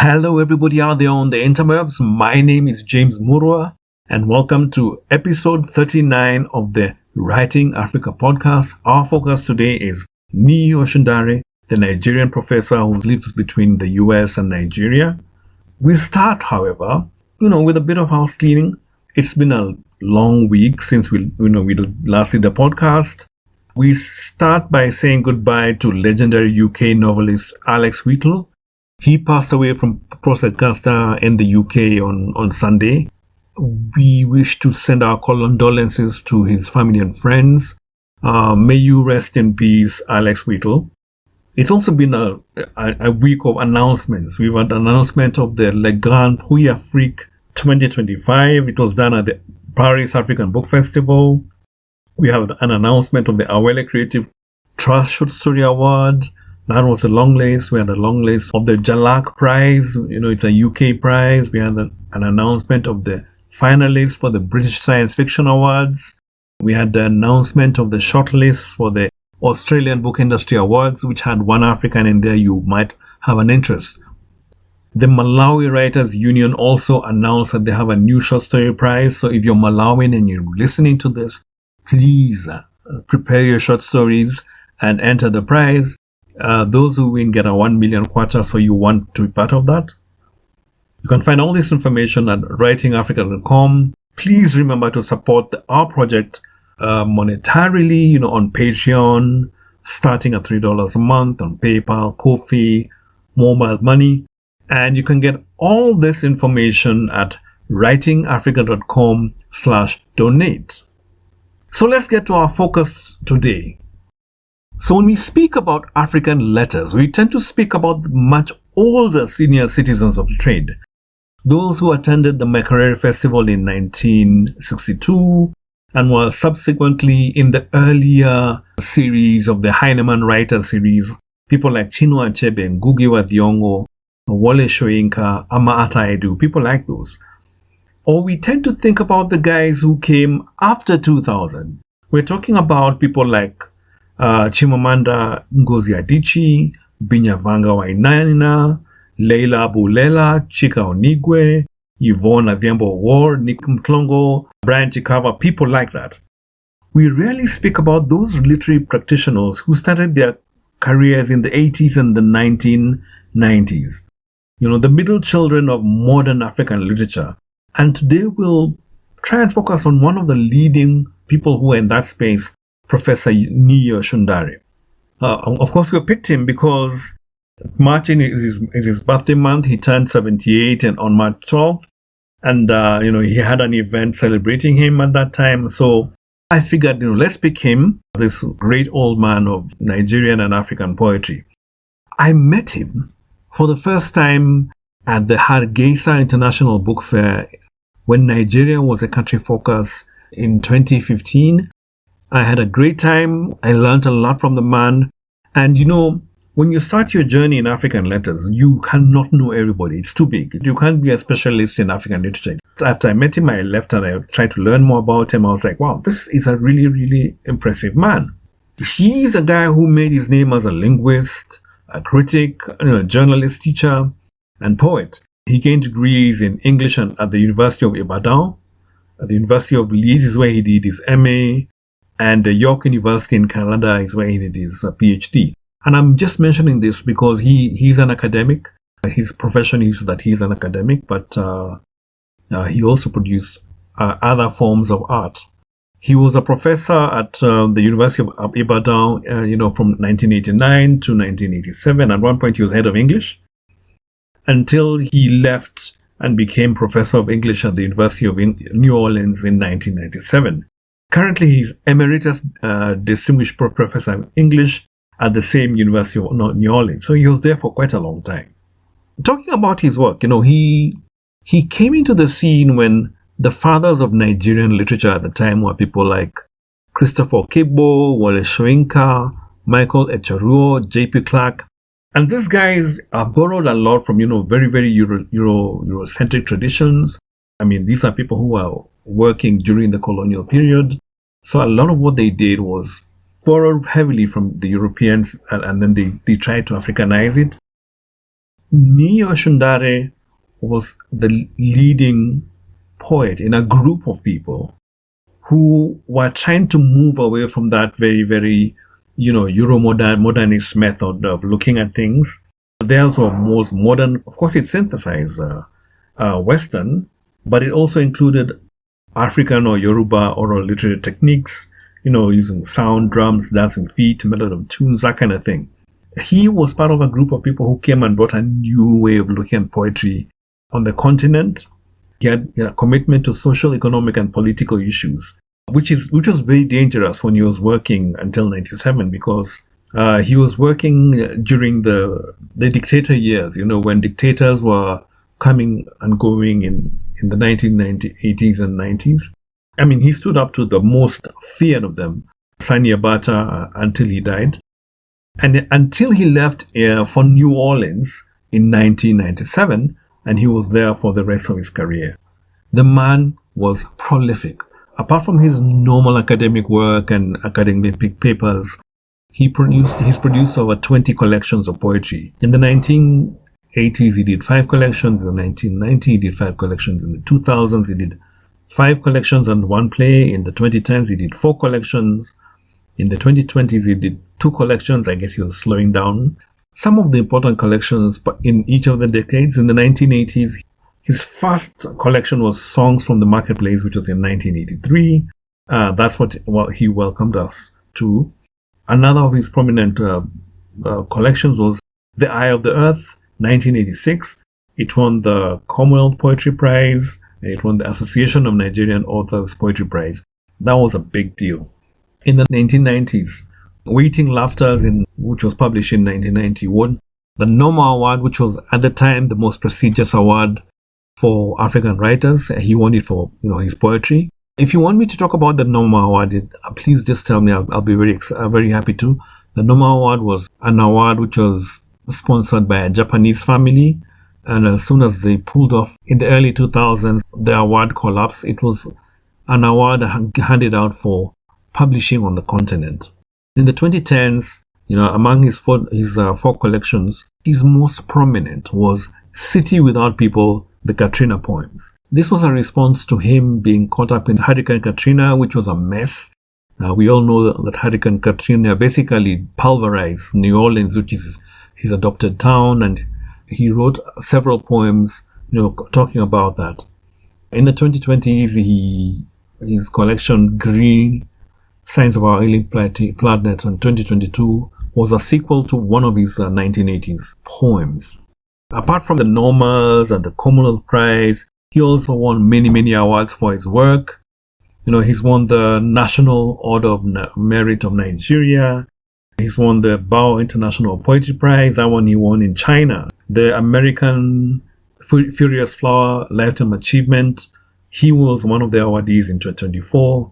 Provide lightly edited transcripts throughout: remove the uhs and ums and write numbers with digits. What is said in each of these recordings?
Hello, everybody out there on the interwebs. My name is James Murwa, and welcome to episode 39 of the Writing Africa podcast. Our focus today is Niyi Osundare, the Nigerian professor who lives between the US and Nigeria. We start, however, with a bit of house cleaning. It's been a long week since we last did the podcast. We start by saying goodbye to legendary UK novelist Alex Wheatle. He passed away from prostate cancer in the UK on Sunday. We wish to send our condolences to his family and friends. May you rest in peace, Alex Wheatle. It's also been a week of announcements. We've had an announcement of the Le Grand Prix Afrique 2025. It was done at the Paris African Book Festival. We have an announcement of the Awele Creative Trust Short Story Award. That was the long list. We had a long list of the Jalak Prize. It's a UK prize. We had an announcement of the finalists for the British Science Fiction Awards. We had the announcement of the shortlist for the Australian Book Industry Awards, which had one African in there you might have an interest. The Malawi Writers Union also announced that they have a new short story prize. So if you're Malawian and you're listening to this, please prepare your short stories and enter the prize. Those who win get a 1 million kwacha, so you want to be part of that. You can find all this information at writingafrica.com. Please remember to support our project monetarily, on Patreon, starting at $3 a month, on PayPal, Ko-fi, mobile money. And you can get all this information at writingafrica.com/donate. So let's get to our focus today. So when we speak about African letters, we tend to speak about much older senior citizens of the trade. Those who attended the Makerere Festival in 1962 and were subsequently in the earlier series of the Heinemann Writers series. People like Chinua Achebe, Ngugi wa Thiong'o, Wole Soyinka, Ama Ata Edu, people like those. Or we tend to think about the guys who came after 2000. We're talking about people like Chimamanda Ngozi Adichie, Binyavanga Wainaina, Leila Abulela, Chika Onigwe, Yvonne Adhiambo War, Nick Mklongo, Brian Chikava, people like that. We rarely speak about those literary practitioners who started their careers in the 80s and the 1990s. The middle children of modern African literature. And today we'll try and focus on one of the leading people who are in that space, Professor Niyi Osundare. Of course, we picked him because March is his birthday month. He turned 78 and on March 12th. And, he had an event celebrating him at that time. So I figured, let's pick him, this great old man of Nigerian and African poetry. I met him for the first time at the Hargeisa International Book Fair when Nigeria was a country focus in 2015. I had a great time. I learned a lot from the man. And when you start your journey in African letters, you cannot know everybody. It's too big. You can't be a specialist in African literature. After I met him, I left and I tried to learn more about him. I was like, wow, this is a really, really impressive man. He's a guy who made his name as a linguist, a critic, a journalist, teacher, and poet. He gained degrees in English at the University of Ibadan. At the University of Leeds is where he did his MA. And the York University in Canada is where he did his PhD. And I'm just mentioning this because he's an academic. His profession is that he's an academic, but he also produced other forms of art. He was a professor at the University of Ibadan, from 1989 to 1987. At one point, he was head of English until he left and became professor of English at the University of New Orleans in 1997. Currently, he's Emeritus Distinguished Professor of English at the same University of New Orleans. So he was there for quite a long time. Talking about his work, he came into the scene when the fathers of Nigerian literature at the time were people like Christopher Kebo, Wole Soyinka, Michael Echeruo, J.P. Clark. And these guys borrowed a lot from, very, very Eurocentric traditions. I mean, these are people who were working during the colonial period. So a lot of what they did was borrowed heavily from the Europeans, and then they tried to Africanize it. Niyi Osundare was the leading poet in a group of people who were trying to move away from that very, very, Euro-modernist method of looking at things. Theirs were most modern. Of course, it synthesized Western, but it also included African or Yoruba oral literary techniques, using sound, drums, dancing feet, melodic tunes, that kind of thing. He was part of a group of people who came and brought a new way of looking at poetry on the continent. He had a commitment to social, economic, and political issues, which was very dangerous when he was working until 97, because he was working during the dictator years, when dictators were coming and going in the 1980s and 90s. I mean, he stood up to the most feared of them, Sani Abacha, until he died. And until he left for New Orleans in 1997, and he was there for the rest of his career. The man was prolific. Apart from his normal academic work and academic papers, he's produced over 20 collections of poetry. In the 1980s, he did 5 collections. In the 1990s, he did 5 collections. In the 2000s, he did 5 collections and 1 play. In the 2010s, he did 4 collections. In the 2020s, he did 2 collections. I guess he was slowing down. Some of the important collections in each of the decades. In the 1980s, his first collection was Songs from the Marketplace, which was in 1983. That's what he welcomed us to. Another of his prominent collections was The Eye of the Earth, 1986. It won the Commonwealth Poetry Prize, and it won the Association of Nigerian Authors Poetry Prize. That was a big deal. In the 1990s, Waiting Laughter, which was published in 1990, won the Noma Award, which was at the time the most prestigious award for African writers. He won it for his poetry. If you want me to talk about the Noma Award, please just tell me. I'll be very happy to. The Noma Award was an award which was sponsored by a Japanese family, and as soon as they pulled off in the early 2000s, the award collapsed. It was an award handed out for publishing on the continent. In the 2010s, among his four collections, his most prominent was City Without People, the Katrina poems. This was a response to him being caught up in Hurricane Katrina, which was a mess. We all know that Hurricane Katrina basically pulverized New Orleans, which is his adopted town, and he wrote several poems, talking about that. In the 2020s, his collection Green Signs of Our Ailing Planet in 2022 was a sequel to one of his 1980s poems. Apart from the Nomas and the Commonwealth Prize, he also won many awards for his work. He's won the National Order of Merit of Nigeria. He's won the Bao International Poetry Prize. That one he won in China. The American Furious Flower Lifetime Achievement. He was one of the awardees in 2024.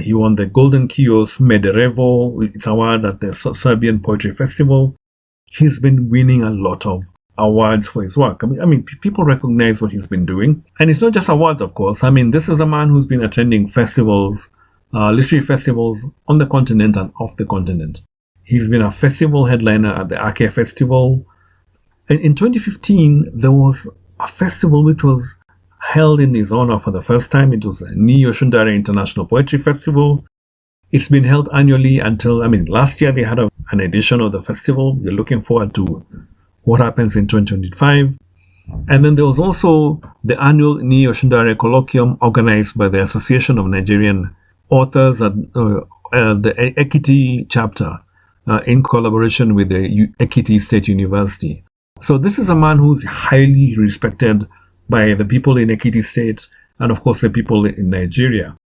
He won the Golden Kios Mederevo, its award at the Serbian Poetry Festival. He's been winning a lot of awards for his work. I mean, people recognize what he's been doing. And it's not just awards, of course. I mean, this is a man who's been attending festivals, literary festivals on the continent and off the continent. He's been a festival headliner at the Ake Festival. And in 2015, there was a festival which was held in his honor for the first time. It was Niyi Osundare International Poetry Festival. It's been held annually until, last year they had an edition of the festival. We're looking forward to what happens in 2025. And then there was also the annual Niyi Osundare Colloquium organized by the Association of Nigerian Authors at the Ekiti chapter in collaboration with the Ekiti State University. So this is a man who's highly respected by the people in Ekiti State and, of course, the people in Nigeria.